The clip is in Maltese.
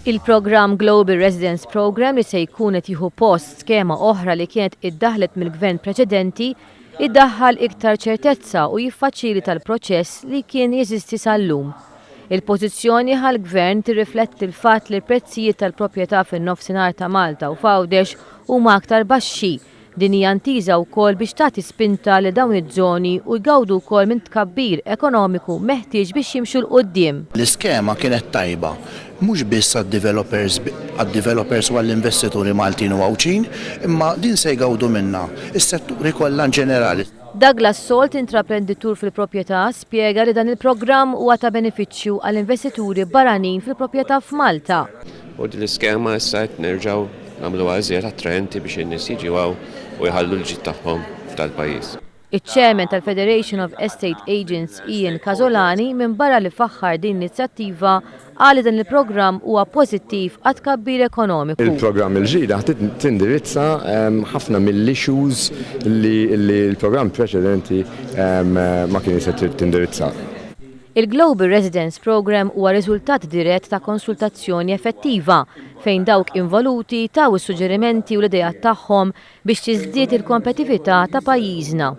Il-programm Global Residence Program li se jkun qed jieħu post skema oħra li kienet iddaħlet mill-gvern preċedenti iddaħħal iktar ċertezza u jiffaċilita l-proċess li kien jeżisti sal-lum. Il-pożizzjoni ħall-gvern tirrifletti l-fatt li l-prezzijiet tal-proprjetà fin-nofsinhar ta' Malta u f'Għawdex huma aktar baxxi. Din hija ntiża wkoll biex tagħti spinta li dawn iż-żoni u jgawdu wkoll minn tkabbir ekonomiku meħtieġ biex jimxu l-qudiem. L-iskema kienet tajba, mhux biss għad-developers u għall-investituri Maltin u Għawċin, imma din se jgawdu minnha is-setturi kollha ġenerali. Douglas Salt, intraprenditur fil-proprjetà, spjega li dan il-programm huwa ta' benefiċċju għall-investituri barranin fil-proprjetà f'Malta. U din l-iskema issa qed nerġgħu nagħmlu għażiet attraenti biex in-nies jiġu u jħallu l-ġid tagħhom tal-pajjiż. Iċ-Chairman tal-Federation of Estate Agents Ian Casolani minn barra li faħħar din l-inizjattiva qal dan il-programm huwa pożittiv għad tkabbir ekonomiku. Il-programm il-ġdida tindirizza ħafna mill-issues li l-programm preċedenti ma kien se tindirizza. Il-Global Residence Program huwa riżultat dirett ta' konsultazzjoni effettiva fejn dawk involuti taw is-suġġerimenti u l-idejat tagħhom biex tiżdied il-kompetitività ta' pajjiżna.